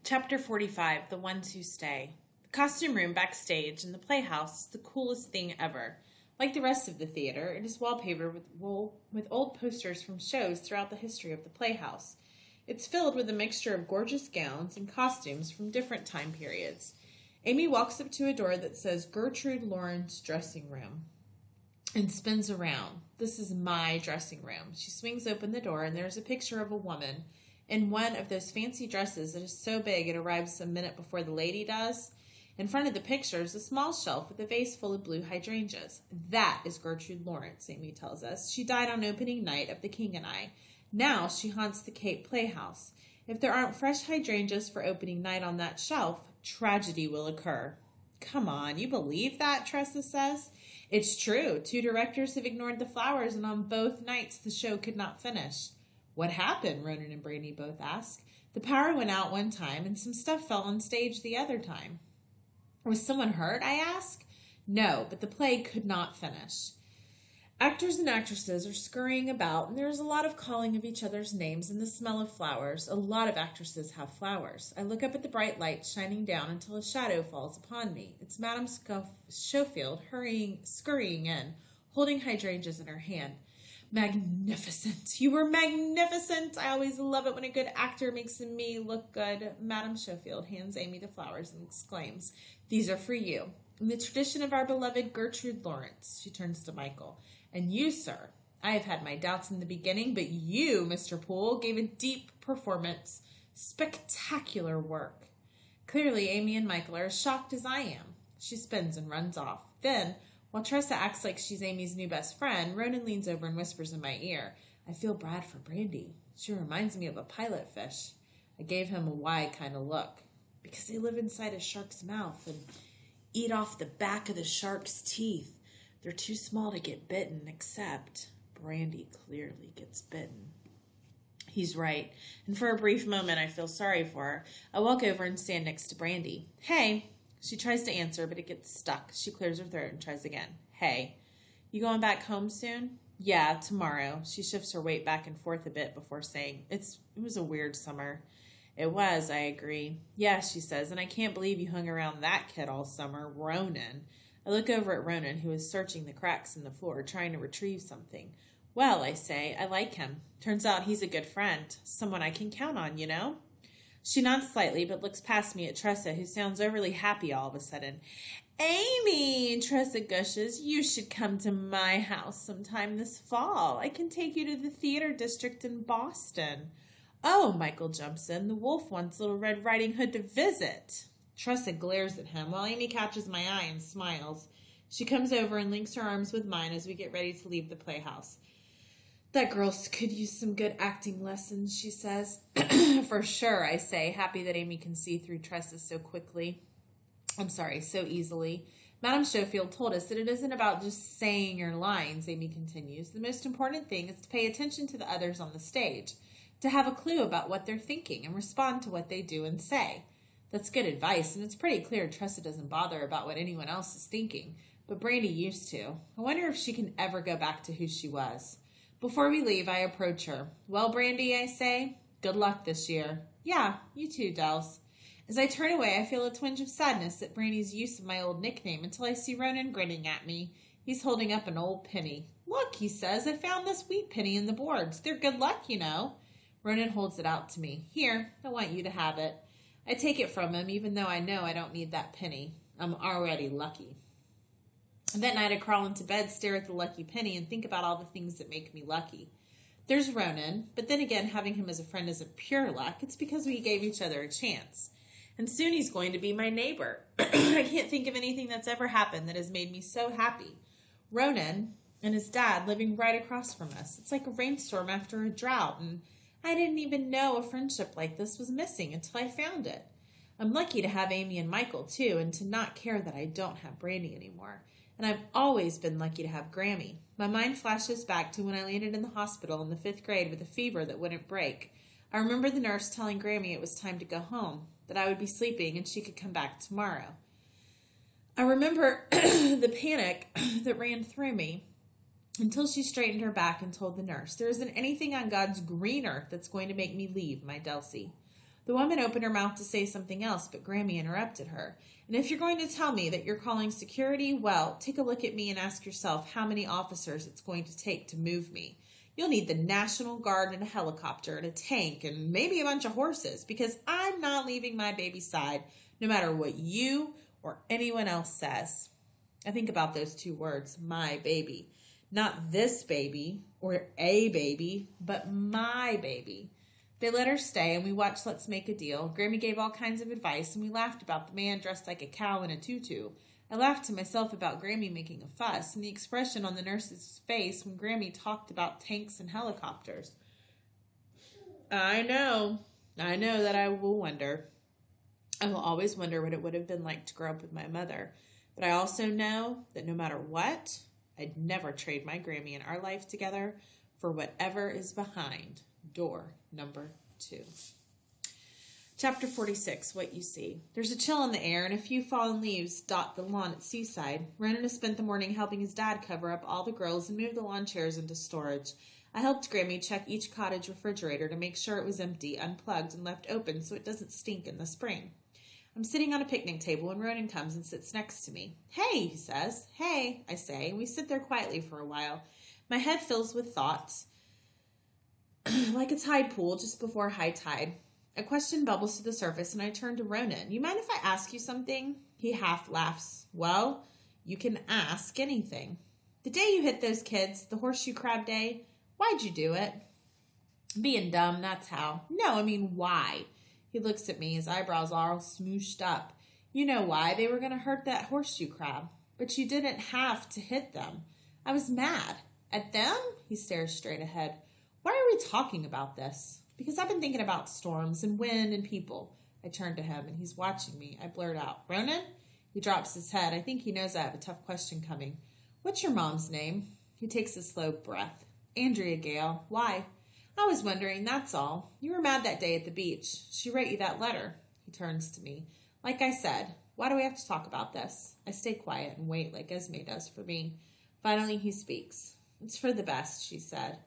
Chapter 45, The Ones Who Stay. The costume room backstage in the Playhouse is the coolest thing ever. Like the rest of the theater, it is wallpapered with old posters from shows throughout the history of the Playhouse. It's filled with a mixture of gorgeous gowns and costumes from different time periods. Amy walks up to a door that says Gertrude Lawrence Dressing Room and spins around. This is my dressing room. She swings open the door and there's a picture of a woman in one of those fancy dresses that is so big it arrives a minute before the lady does. In front of the picture is a small shelf with a vase full of blue hydrangeas. That is Gertrude Lawrence, Amy tells us. She died on opening night of The King and I. Now she haunts the Cape Playhouse. If there aren't fresh hydrangeas for opening night on that shelf, tragedy will occur. Come on, you believe that? Tressa says. It's true. 2 directors have ignored the flowers, and on both nights the show could not finish. What happened? Ronan and Brandy both ask. The power went out one time, and some stuff fell on stage the other time. Was someone hurt? I ask. No, but the play could not finish. Actors and actresses are scurrying about, and there is a lot of calling of each other's names and the smell of flowers. A lot of actresses have flowers. I look up at the bright light shining down until a shadow falls upon me. It's Madame Schofield scurrying in, holding hydrangeas in her hand. Magnificent. You were magnificent. I always love it when a good actor makes me look good. Madame Schofield hands Amy the flowers and exclaims, These are for you. In the tradition of our beloved Gertrude Lawrence. She turns to Michael. And you, sir. I have had my doubts in the beginning, but you, Mr. Poole, gave a deep performance. Spectacular work. Clearly, Amy and Michael are as shocked as I am. She spins and runs off. Then, while Tressa acts like she's Amy's new best friend, Ronan leans over and whispers in my ear, I feel bad for Brandy. She reminds me of a pilot fish. I gave him a wide kind of look. Because they live inside a shark's mouth and eat off the back of the shark's teeth. They're too small to get bitten, except Brandy clearly gets bitten. He's right, and for a brief moment I feel sorry for her. I walk over and stand next to Brandy. Hey. She tries to answer, but it gets stuck. She clears her throat and tries again. Hey. You going back home soon? Yeah, tomorrow. She shifts her weight back and forth a bit before saying, It was a weird summer. It was, I agree. Yeah, she says, and I can't believe you hung around that kid all summer, Ronan. I look over at Ronan, who is searching the cracks in the floor, trying to retrieve something. Well, I say, I like him. Turns out he's a good friend. Someone I can count on, you know? She nods slightly, but looks past me at Tressa, who sounds overly happy all of a sudden. Amy, Tressa gushes, you should come to my house sometime this fall. I can take you to the theater district in Boston. Oh, Michael jumps in. The wolf wants Little Red Riding Hood to visit. Tressa glares at him while Amy catches my eye and smiles. She comes over and links her arms with mine as we get ready to leave the playhouse. That girl could use some good acting lessons, she says. For sure, I say, happy that Amy can see through Tressa so easily. Madame Schofield told us that it isn't about just saying your lines, Amy continues. The most important thing is to pay attention to the others on the stage, to have a clue about what they're thinking and respond to what they do and say. That's good advice, and it's pretty clear Tressa doesn't bother about what anyone else is thinking, but Brandy used to. I wonder if she can ever go back to who she was. Before we leave, I approach her. Well, Brandy, I say, good luck this year. Yeah, you too, Dels. As I turn away, I feel a twinge of sadness at Brandy's use of my old nickname until I see Ronan grinning at me. He's holding up an old penny. Look, he says, I found this wheat penny in the boards. They're good luck, you know. Ronan holds it out to me. Here, I want you to have it. I take it from him, even though I know I don't need that penny. I'm already lucky. That night I crawl into bed, stare at the lucky penny, and think about all the things that make me lucky. There's Ronan, but then again, having him as a friend isn't pure luck. It's because we gave each other a chance. And soon he's going to be my neighbor. I can't think of anything that's ever happened that has made me so happy. Ronan and his dad living right across from us. It's like a rainstorm after a drought, and I didn't even know a friendship like this was missing until I found it. I'm lucky to have Amy and Michael, too, and to not care that I don't have Brandy anymore. And I've always been lucky to have Grammy. My mind flashes back to when I landed in the hospital in the 5th grade with a fever that wouldn't break. I remember the nurse telling Grammy it was time to go home, that I would be sleeping and she could come back tomorrow. I remember the panic that ran through me until she straightened her back and told the nurse, there isn't anything on God's green earth that's going to make me leave my Delcy. The woman opened her mouth to say something else, but Grammy interrupted her. And if you're going to tell me that you're calling security, well, take a look at me and ask yourself how many officers it's going to take to move me. You'll need the National Guard and a helicopter and a tank and maybe a bunch of horses, because I'm not leaving my baby's side no matter what you or anyone else says. I think about those two words, my baby. Not this baby or a baby, but my baby. They let her stay, and we watched Let's Make a Deal. Grammy gave all kinds of advice, and we laughed about the man dressed like a cow in a tutu. I laughed to myself about Grammy making a fuss, and the expression on the nurse's face when Grammy talked about tanks and helicopters. I know that I will wonder. I will always wonder what it would have been like to grow up with my mother. But I also know that no matter what, I'd never trade my Grammy and our life together for whatever is behind door number 2. Chapter 46, What You See. There's a chill in the air, and a few fallen leaves dot the lawn at Seaside. Ronan has spent the morning helping his dad cover up all the grills and move the lawn chairs into storage. I helped Grammy check each cottage refrigerator to make sure it was empty, unplugged, and left open so it doesn't stink in the spring. I'm sitting on a picnic table when Ronan comes and sits next to me. Hey, he says. Hey, I say, and we sit there quietly for a while. My head fills with thoughts, like a tide pool just before high tide. A question bubbles to the surface, and I turn to Ronan. You mind if I ask you something? He half laughs. Well, you can ask anything. The day you hit those kids, the horseshoe crab day, why'd you do it? Being dumb, that's how. No, I mean, why? He looks at me, his eyebrows all smooshed up. You know why? They were going to hurt that horseshoe crab. But you didn't have to hit them. I was mad. At them? He stares straight ahead. Why are we talking about this? Because I've been thinking about storms and wind and people. I turn to him, and he's watching me. I blurt out, Ronan? He drops his head. I think he knows I have a tough question coming. What's your mom's name? He takes a slow breath. Andrea Gale. Why? I was wondering, that's all. You were mad that day at the beach. She wrote you that letter. He turns to me. Like I said, why do we have to talk about this? I stay quiet and wait like Esme does for me. Finally, he speaks. It's for the best, she said.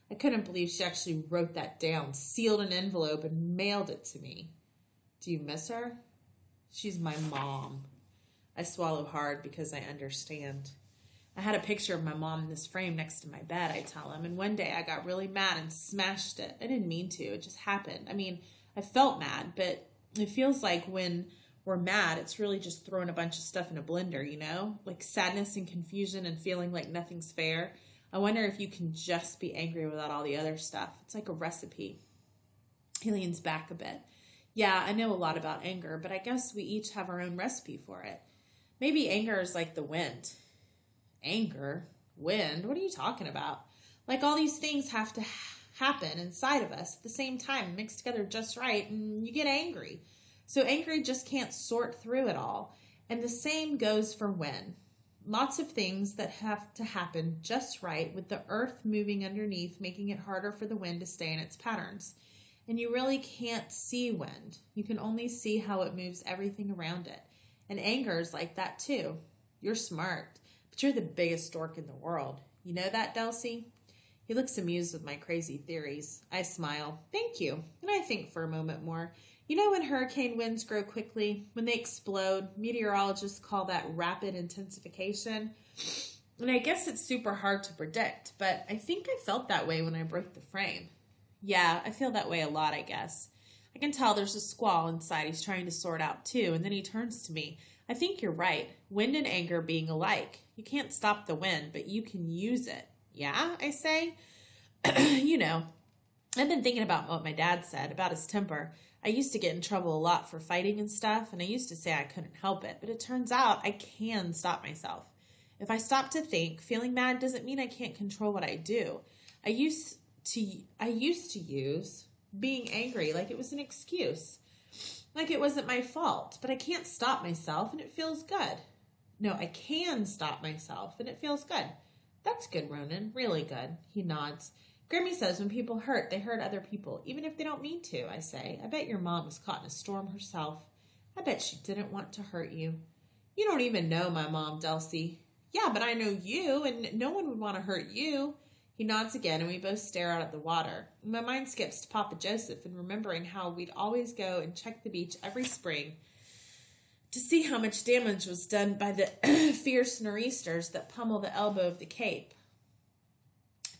I couldn't believe she actually wrote that down, sealed an envelope, and mailed it to me. Do you miss her? She's my mom. I swallow hard because I understand. I had a picture of my mom in this frame next to my bed, I tell him, and one day I got really mad and smashed it. I didn't mean to. It just happened. I mean, I felt mad, but it feels like when we're mad, it's really just throwing a bunch of stuff in a blender, you know? Like sadness and confusion and feeling like nothing's fair. I wonder if you can just be angry without all the other stuff. It's like a recipe. He leans back a bit. Yeah, I know a lot about anger, but I guess we each have our own recipe for it. Maybe anger is like the wind. Anger? Wind? What are you talking about? Like all these things have to happen inside of us at the same time, mixed together just right, and you get angry. So anger just can't sort through it all. And the same goes for wind. Lots of things that have to happen just right, with the earth moving underneath, making it harder for the wind to stay in its patterns. And you really can't see wind. You can only see how it moves everything around it. And anger is like that too. You're smart, but you're the biggest dork in the world. You know that, Delcy? He looks amused with my crazy theories. I smile. Thank you. And I think for a moment more. You know when hurricane winds grow quickly, when they explode, meteorologists call that rapid intensification. And I guess it's super hard to predict, but I think I felt that way when I broke the frame. Yeah, I feel that way a lot, I guess. I can tell there's a squall inside he's trying to sort out too, and then he turns to me. I think you're right. Wind and anger being alike. You can't stop the wind, but you can use it. Yeah, I say. You know, I've been thinking about what my dad said about his temper. I used to get in trouble a lot for fighting and stuff, and I used to say I couldn't help it, but it turns out I can stop myself. If I stop to think, feeling mad doesn't mean I can't control what I do. I used to use being angry like it was an excuse, like it wasn't my fault, but I can't stop myself, and it feels good. No, I can stop myself, and it feels good. That's good, Ronan, really good. He nods. Grammy says when people hurt, they hurt other people, even if they don't mean to, I say. I bet your mom was caught in a storm herself. I bet she didn't want to hurt you. You don't even know my mom, Delcy. Yeah, but I know you, and no one would want to hurt you. He nods again, and we both stare out at the water. My mind skips to Papa Joseph and remembering how we'd always go and check the beach every spring to see how much damage was done by the fierce nor'easters that pummel the elbow of the Cape.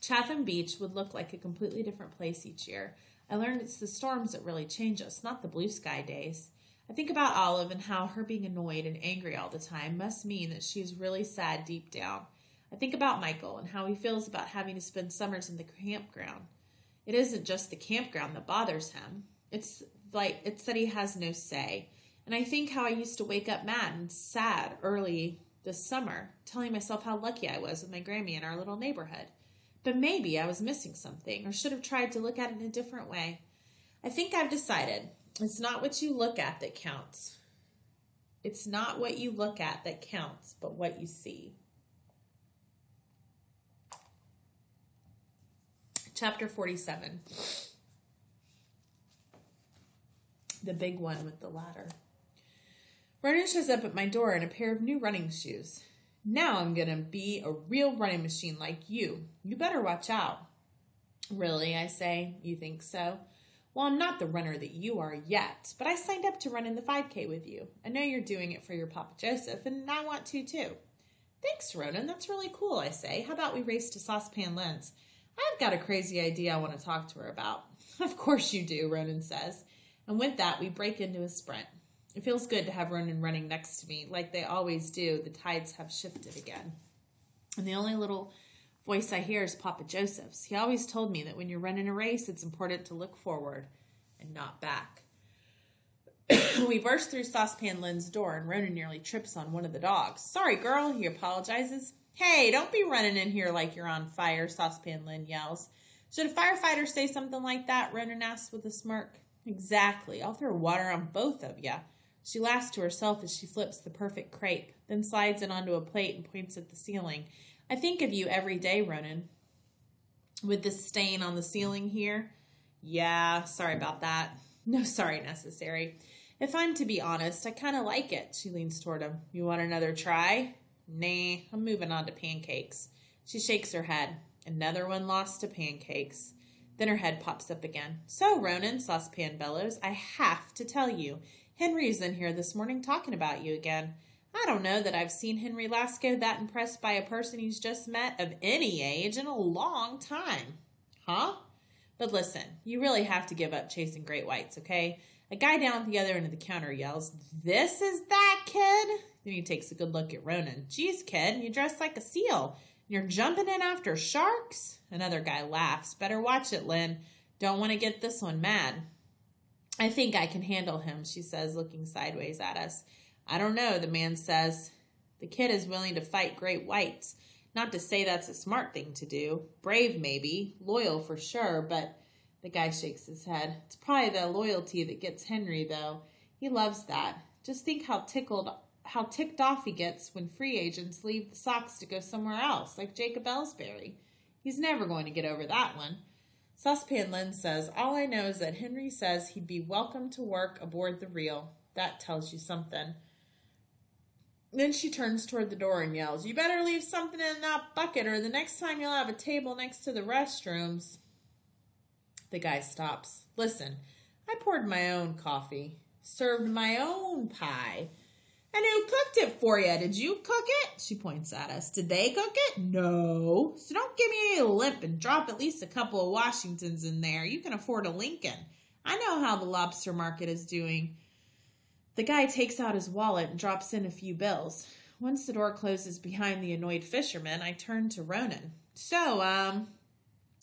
Chatham Beach would look like a completely different place each year. I learned it's the storms that really change us, not the blue sky days. I think about Olive and how her being annoyed and angry all the time must mean that she is really sad deep down. I think about Michael and how he feels about having to spend summers in the campground. It isn't just the campground that bothers him. It's that he has no say. And I think how I used to wake up mad and sad early this summer, telling myself how lucky I was with my Grammy in our little neighborhood. But maybe I was missing something or should have tried to look at it in a different way. I think I've decided it's not what you look at that counts. It's not what you look at that counts, but what you see. Chapter 47. The big one with the ladder. Ronan shows up at my door in a pair of new running shoes. Now I'm going to be a real running machine like you. You better watch out. Really, I say. You think so? Well, I'm not the runner that you are yet, but I signed up to run in the 5K with you. I know you're doing it for your Papa Joseph, and I want to too. Thanks, Ronan. That's really cool, I say. How about we race to Saucepan Lynn's? I've got a crazy idea I want to talk to her about. Of course you do, Ronan says. And with that, we break into a sprint. It feels good to have Ronan running next to me. Like they always do, the tides have shifted again. And the only little voice I hear is Papa Joseph's. He always told me that when you're running a race, it's important to look forward and not back. We burst through Saucepan Lynn's door, and Ronan nearly trips on one of the dogs. Sorry, girl, he apologizes. Hey, don't be running in here like you're on fire, Saucepan Lynn yells. Should a firefighter say something like that? Ronan asks with a smirk. Exactly. I'll throw water on both of ya. She laughs to herself as she flips the perfect crepe, then slides it onto a plate and points at the ceiling. I think of you every day, Ronan. With this stain on the ceiling here? Yeah, sorry about that. No sorry necessary. If I'm to be honest, I kind of like it. She leans toward him. You want another try? Nah, I'm moving on to pancakes. She shakes her head. Another one lost to pancakes. Then her head pops up again. So, Ronan, Saucepan bellows, I have to tell you. Henry's in here this morning talking about you again. I don't know that I've seen Henry Lasco that impressed by a person he's just met of any age in a long time. Huh? But listen, you really have to give up chasing great whites, okay? A guy down at the other end of the counter yells, This is that kid? Then he takes a good look at Ronan. Geez, kid, you dress like a seal. You're jumping in after sharks? Another guy laughs. Better watch it, Lynn. Don't want to get this one mad. I think I can handle him, she says, looking sideways at us. I don't know, the man says. The kid is willing to fight great whites. Not to say that's a smart thing to do. Brave, maybe. Loyal for sure, but the guy shakes his head. It's probably the loyalty that gets Henry, though. He loves that. Just think how ticked off he gets when free agents leave the Sox to go somewhere else, like Jacob Ellsbury. He's never going to get over that one. Saucepan Lynn says, all I know is that Henry says he'd be welcome to work aboard the reel. That tells you something. Then she turns toward the door and yells, You better leave something in that bucket or the next time you'll have a table next to the restrooms. The guy stops. Listen, I poured my own coffee, served my own pie. And who cooked it for you? Did you cook it? She points at us. Did they cook it? No. So don't give me any lip and drop at least a couple of Washingtons in there. You can afford a Lincoln. I know how the lobster market is doing. The guy takes out his wallet and drops in a few bills. Once the door closes behind the annoyed fisherman, I turn to Ronan. So, I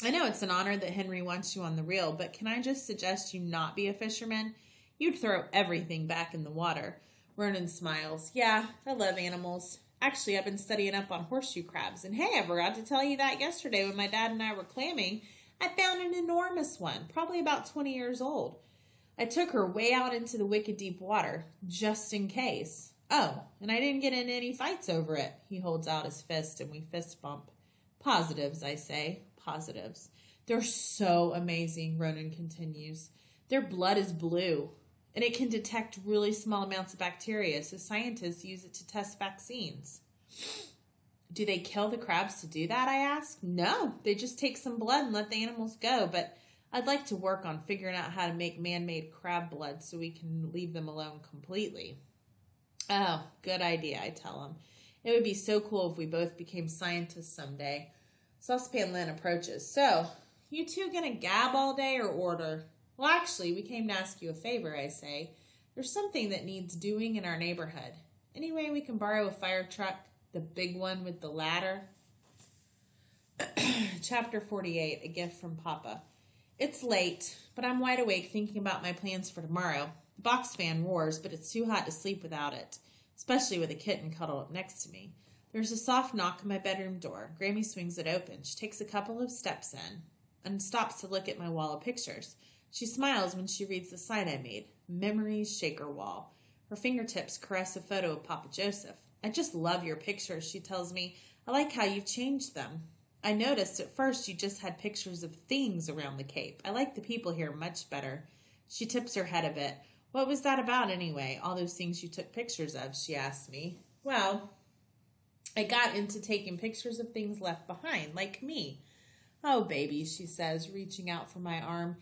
know it's an honor that Henry wants you on the reel, but can I just suggest you not be a fisherman? You'd throw everything back in the water. Ronan smiles. Yeah, I love animals. Actually, I've been studying up on horseshoe crabs. And hey, I forgot to tell you that yesterday when my dad and I were clamming, I found an enormous one, probably about 20 years old. I took her way out into the wicked deep water, just in case. Oh, and I didn't get in any fights over it. He holds out his fist and we fist bump. Positives, I say. Positives. They're so amazing, Ronan continues. Their blood is blue, and it can detect really small amounts of bacteria, so scientists use it to test vaccines. Do they kill the crabs to do that, I asked. No, they just take some blood and let the animals go, but I'd like to work on figuring out how to make man-made crab blood so we can leave them alone completely. Oh, good idea, I tell him. It would be so cool if we both became scientists someday. Saucepan Lynn approaches. So, you two gonna gab all day or order? Well, actually, we came to ask you a favor, I say. There's something that needs doing in our neighborhood. Any way we can borrow a fire truck? The big one with the ladder? Chapter 48, A Gift from Papa. It's late, but I'm wide awake thinking about my plans for tomorrow. The box fan roars, but it's too hot to sleep without it, especially with a kitten cuddled up next to me. There's a soft knock on my bedroom door. Grammy swings it open. She takes a couple of steps in and stops to look at my wall of pictures. She smiles when she reads the sign I made, Memories Shaker Wall. Her fingertips caress a photo of Papa Joseph. I just love your pictures, she tells me. I like how you've changed them. I noticed at first you just had pictures of things around the Cape. I like the people here much better. She tips her head a bit. What was that about anyway, all those things you took pictures of, she asked me. Well, I got into taking pictures of things left behind, like me. Oh, baby, she says, reaching out for my arm.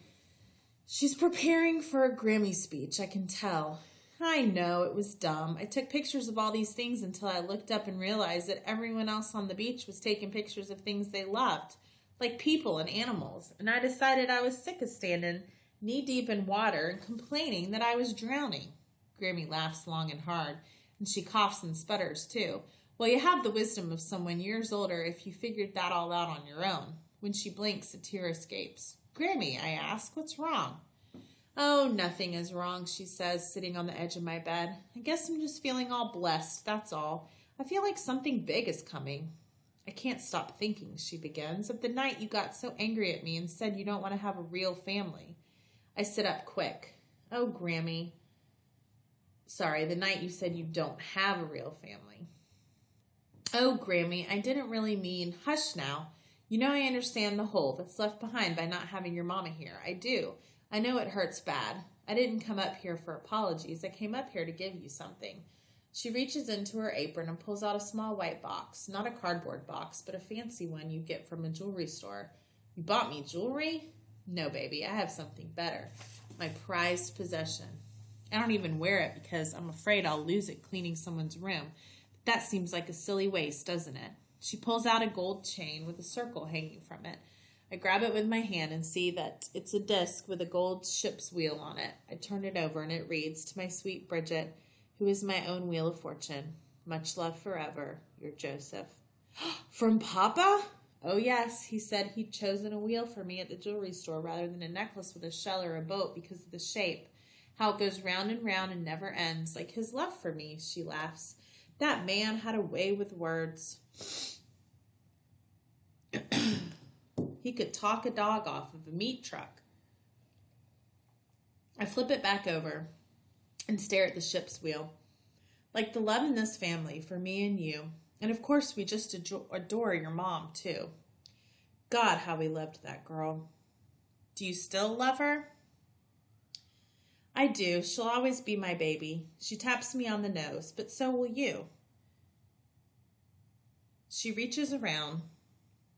She's preparing for a Grammy speech, I can tell. I know, it was dumb. I took pictures of all these things until I looked up and realized that everyone else on the beach was taking pictures of things they loved, like people and animals, and I decided I was sick of standing knee-deep in water and complaining that I was drowning. Grammy laughs long and hard, and she coughs and sputters, too. Well, you have the wisdom of someone years older if you figured that all out on your own. When she blinks, a tear escapes. Grammy, I ask, what's wrong? Oh, nothing is wrong, she says, sitting on the edge of my bed. I guess I'm just feeling all blessed, that's all. I feel like something big is coming. I can't stop thinking, she begins, of the night you got so angry at me and said you don't want to have a real family. I sit up quick. Oh, Grammy. Sorry, the night you said you don't have a real family. Oh, Grammy, I didn't really mean, hush now. You know I understand the hole that's left behind by not having your mama here. I do. I know it hurts bad. I didn't come up here for apologies. I came up here to give you something. She reaches into her apron and pulls out a small white box. Not a cardboard box, but a fancy one you get from a jewelry store. You bought me jewelry? No, baby, I have something better. My prized possession. I don't even wear it because I'm afraid I'll lose it cleaning someone's room. But that seems like a silly waste, doesn't it? She pulls out a gold chain with a circle hanging from it. I grab it with my hand and see that it's a disc with a gold ship's wheel on it. I turn it over and it reads, to my sweet Bridget, who is my own wheel of fortune. Much love forever, your Joseph. From Papa? Oh, yes, he said he'd chosen a wheel for me at the jewelry store rather than a necklace with a shell or a boat because of the shape. How it goes round and never ends, like his love for me, she laughs. That man had a way with words. He could talk a dog off of a meat truck. I flip it back over and stare at the ship's wheel. Like the love in this family for me and you. And of course we just adore your mom, too. God, how we loved that girl. Do you still love her? I do. She'll always be my baby. She taps me on the nose, but so will you. She reaches around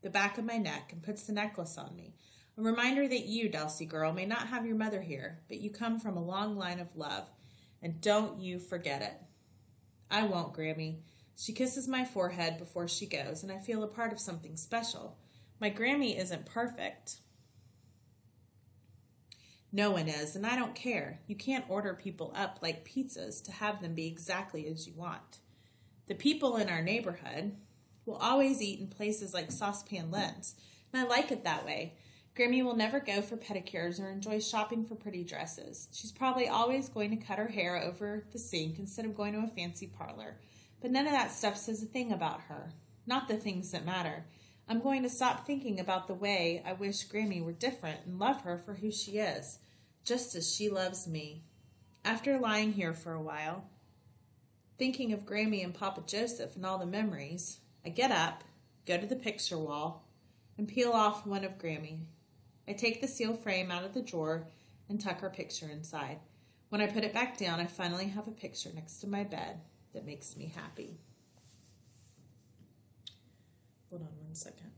the back of my neck and puts the necklace on me. A reminder that you, Dulcie girl, may not have your mother here, but you come from a long line of love, and don't you forget it. I won't, Grammy. She kisses my forehead before she goes, and I feel a part of something special. My Grammy isn't perfect. No one is, and I don't care. You can't order people up like pizzas to have them be exactly as you want. The people in our neighborhood will always eat in places like Saucepan Lynn's, and I like it that way. Grammy will never go for pedicures or enjoy shopping for pretty dresses. She's probably always going to cut her hair over the sink instead of going to a fancy parlor. But none of that stuff says a thing about her. Not the things that matter. I'm going to stop thinking about the way I wish Grammy were different and love her for who she is, just as she loves me. After lying here for a while, thinking of Grammy and Papa Joseph and all the memories, I get up, go to the picture wall, and peel off one of Grammy. I take the seal frame out of the drawer and tuck her picture inside. When I put it back down, I finally have a picture next to my bed that makes me happy. Hold on 1 second.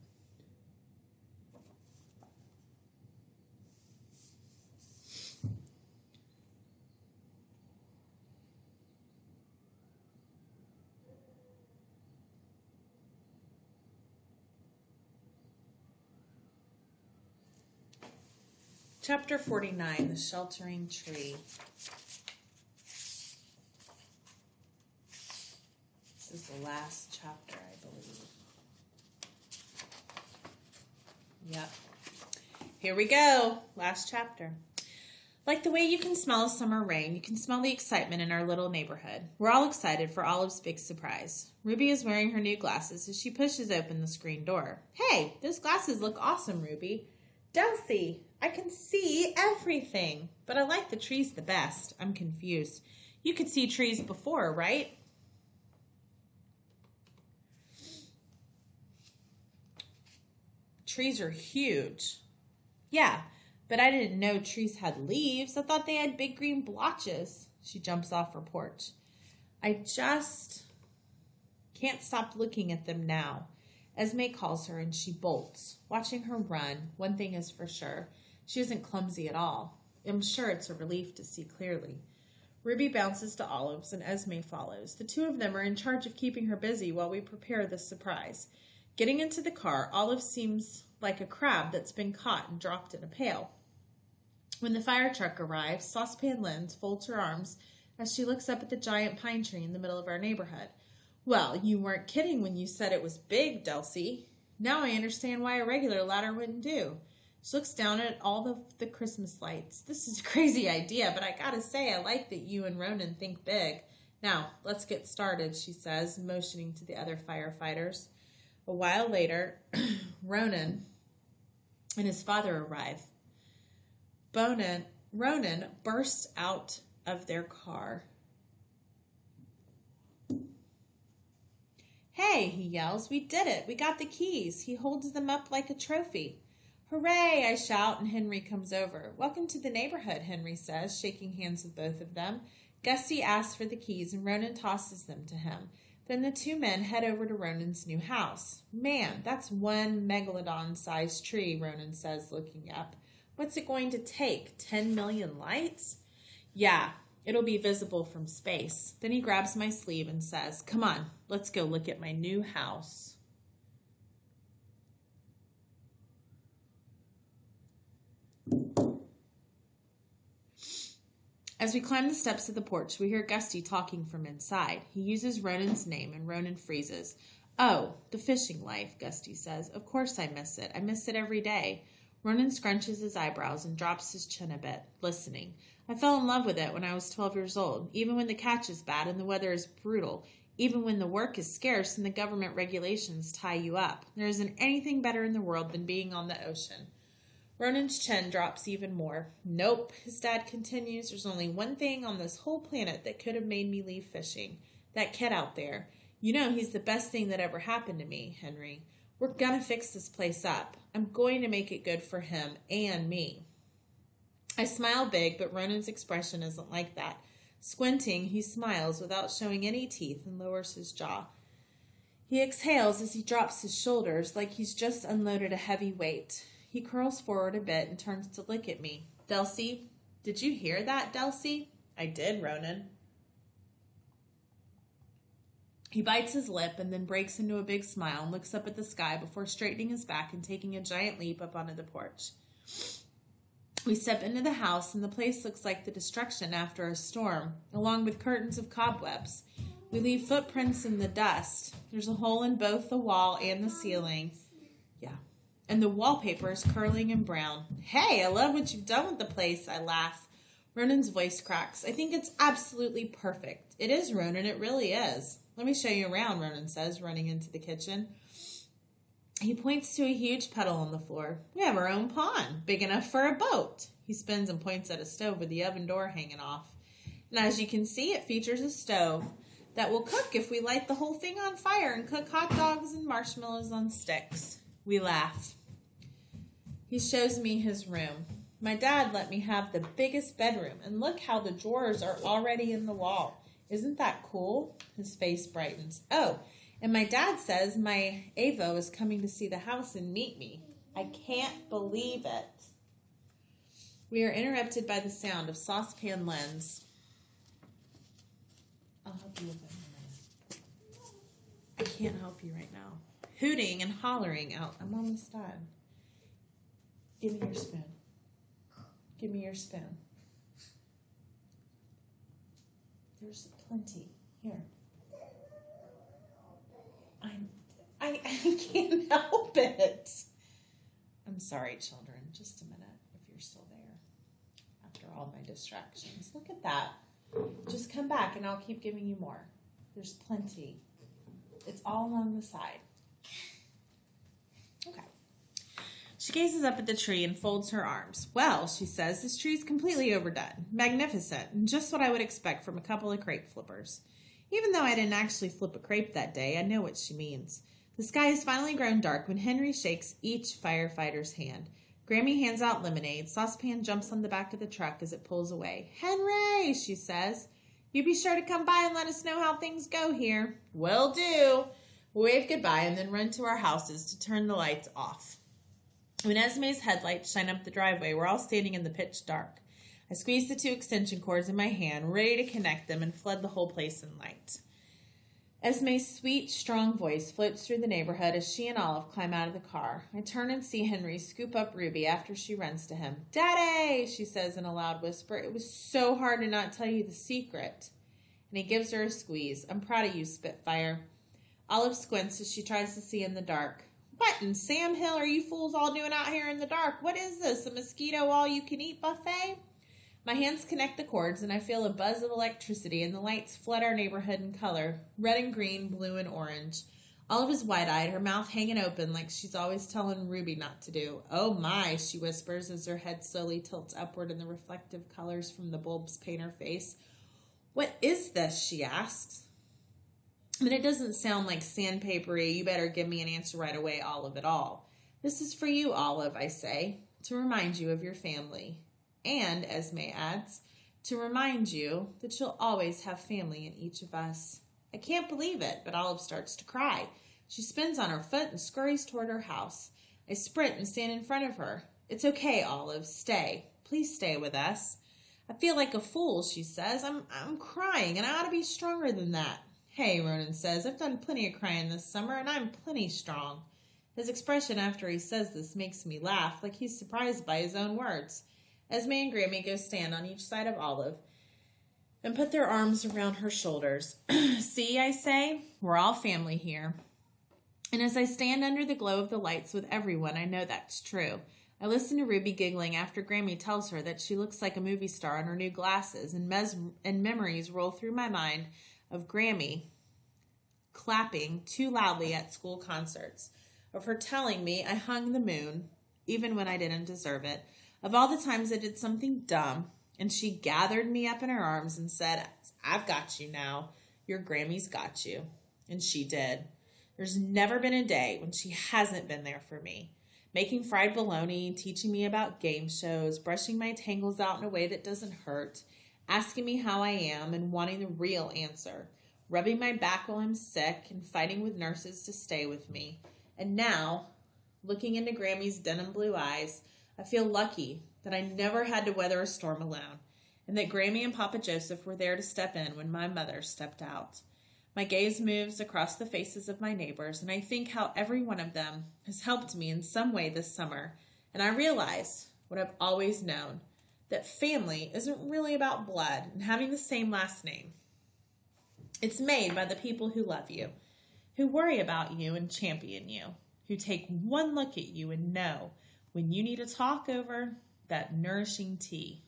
Chapter 49, The Sheltering Tree. This is the last chapter, I believe. Yep. Here we go. Last chapter. Like the way you can smell summer rain, you can smell the excitement in our little neighborhood. We're all excited for Olive's big surprise. Ruby is wearing her new glasses as she pushes open the screen door. Hey, those glasses look awesome, Ruby. Delcy, I can see everything, but I like the trees the best. I'm confused. You could see trees before, right? Trees are huge. Yeah, but I didn't know trees had leaves. I thought they had big green blotches. She jumps off her porch. I just can't stop looking at them now. Esme calls her and she bolts. Watching her run, one thing is for sure. She isn't clumsy at all. I'm sure it's a relief to see clearly. Ruby bounces to Olive's and Esme follows. The two of them are in charge of keeping her busy while we prepare the surprise. Getting into the car, Olive seems like a crab that's been caught and dropped in a pail. When the fire truck arrives, Saucepan Lens folds her arms as she looks up at the giant pine tree in the middle of our neighborhood. Well, you weren't kidding when you said it was big, Delcy. Now I understand why a regular ladder wouldn't do. She looks down at all the Christmas lights. This is a crazy idea, but I gotta say I like that you and Ronan think big. Now, let's get started, she says, motioning to the other firefighters. A while later, Ronan and his father arrive. Ronan bursts out of their car. Hey, he yells, we did it. We got the keys. He holds them up like a trophy. Hooray, I shout, and Henry comes over. Welcome to the neighborhood, Henry says, shaking hands with both of them. Gusty asks for the keys, and Ronan tosses them to him. Then the two men head over to Ronan's new house. Man, that's one megalodon-sized tree, Ronan says, looking up. What's it going to take, 10 million lights? Yeah, it'll be visible from space. Then he grabs my sleeve and says, come on, let's go look at my new house. As we climb the steps of the porch, we hear Gusty talking from inside. He uses Ronan's name, and Ronan freezes. Oh, the fishing life, Gusty says. Of course I miss it. I miss it every day. Ronan scrunches his eyebrows and drops his chin a bit, listening. I fell in love with it when I was 12 years old, even when the catch is bad and the weather is brutal, even when the work is scarce and the government regulations tie you up. There isn't anything better in the world than being on the ocean. Ronan's chin drops even more. Nope, his dad continues. There's only one thing on this whole planet that could have made me leave fishing. That kid out there. You know he's the best thing that ever happened to me, Henry. We're gonna fix this place up. I'm going to make it good for him and me. I smile big, but Ronan's expression isn't like that. Squinting, he smiles without showing any teeth and lowers his jaw. He exhales as he drops his shoulders like he's just unloaded a heavy weight. He curls forward a bit and turns to look at me. Delcy, did you hear that, Delcy? I did, Ronan. He bites his lip and then breaks into a big smile and looks up at the sky before straightening his back and taking a giant leap up onto the porch. We step into the house and the place looks like the destruction after a storm, along with curtains of cobwebs. We leave footprints in the dust. There's a hole in both the wall and the ceiling. Yeah. And the wallpaper is curling and brown. Hey, I love what you've done with the place, I laugh. Ronan's voice cracks. I think it's absolutely perfect. It is, Ronan, it really is. Let me show you around, Ronan says, running into the kitchen. He points to a huge puddle on the floor. We have our own pond, big enough for a boat. He spins and points at a stove with the oven door hanging off. And as you can see, it features a stove that will cook if we light the whole thing on fire and cook hot dogs and marshmallows on sticks. We laugh. He shows me his room. My dad let me have the biggest bedroom, and look how the drawers are already in the wall. Isn't that cool? His face brightens. Oh, And my dad says my Avo is coming to see the house and meet me. I can't believe it. We are interrupted by the sound of saucepan lens. I'll help you with it in a minute. I can't help you right now. Hooting and hollering out. I'm almost done. Give me your spoon. Give me your spoon. There's plenty. Here. I can't help it. I'm sorry, children. Just a minute, if you're still there. After all my distractions. Look at that. Just come back and I'll keep giving you more. There's plenty. It's all along the side. Okay. She gazes up at the tree and folds her arms. Well, she says, this tree's completely overdone. Magnificent, and just what I would expect from a couple of crepe flippers. Even though I didn't actually flip a crepe that day, I know what she means. The sky has finally grown dark when Henry shakes each firefighter's hand. Grammy hands out lemonade. Saucepan jumps on the back of the truck as it pulls away. Henry, she says, you be sure to come by and let us know how things go here. Will do. We wave goodbye and then run to our houses to turn the lights off. When Esme's headlights shine up the driveway, we're all standing in the pitch dark. I squeeze the 2 extension cords in my hand, ready to connect them and flood the whole place in light. Esme's sweet, strong voice floats through the neighborhood as she and Olive climb out of the car. I turn and see Henry scoop up Ruby after she runs to him. Daddy, she says in a loud whisper. It was so hard to not tell you the secret. And he gives her a squeeze. I'm proud of you, Spitfire. Olive squints as she tries to see in the dark. What in Sam Hill are you fools all doing out here in the dark? What is this, a mosquito all-you-can-eat buffet? My hands connect the cords, and I feel a buzz of electricity, and the lights flood our neighborhood in color, red and green, blue and orange. Olive is wide-eyed, her mouth hanging open like she's always telling Ruby not to do. Oh my, she whispers as her head slowly tilts upward and the reflective colors from the bulbs paint her face. What is this, she asks. But it doesn't sound like sandpapery. You better give me an answer right away, Olive, at all. This is for you, Olive, I say, to remind you of your family. And, Esme adds, to remind you that you'll always have family in each of us. I can't believe it, but Olive starts to cry. She spins on her foot and scurries toward her house. I sprint and stand in front of her. It's okay, Olive. Stay. Please stay with us. I feel like a fool, she says. I'm crying, and I ought to be stronger than that. Hey, Ronan says, I've done plenty of crying this summer, and I'm plenty strong. His expression after he says this makes me laugh, like he's surprised by his own words. Esme and Grammy go stand on each side of Olive and put their arms around her shoulders. See, I say, we're all family here. And as I stand under the glow of the lights with everyone, I know that's true. I listen to Ruby giggling after Grammy tells her that she looks like a movie star in her new glasses, and memories roll through my mind of Grammy clapping too loudly at school concerts, of her telling me I hung the moon, even when I didn't deserve it, of all the times I did something dumb, and she gathered me up in her arms and said, I've got you now. Your Grammy's got you. And she did. There's never been a day when she hasn't been there for me. Making fried bologna, teaching me about game shows, brushing my tangles out in a way that doesn't hurt, asking me how I am and wanting the real answer, rubbing my back while I'm sick and fighting with nurses to stay with me. And now, looking into Grammy's denim blue eyes, I feel lucky that I never had to weather a storm alone, and that Grammy and Papa Joseph were there to step in when my mother stepped out. My gaze moves across the faces of my neighbors, and I think how every one of them has helped me in some way this summer, and I realize what I've always known, that family isn't really about blood and having the same last name. It's made by the people who love you, who worry about you and champion you, who take one look at you and know when you need to talk over that nourishing tea.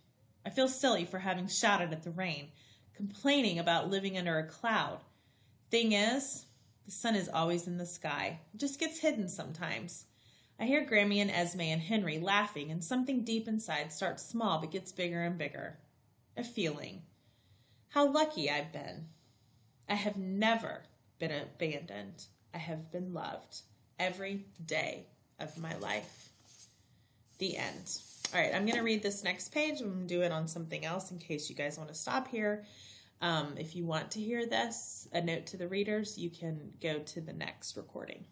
I feel silly for having shouted at the rain, complaining about living under a cloud. Thing is, the sun is always in the sky. It just gets hidden sometimes. I hear Grammy and Esme and Henry laughing, and something deep inside starts small but gets bigger and bigger. A feeling. How lucky I've been. I have never been abandoned. I have been loved every day of my life. The end. All right, I'm going to read this next page. I'm going to do it on something else in case you guys want to stop here. If you want to hear this, a note to the readers, you can go to the next recording.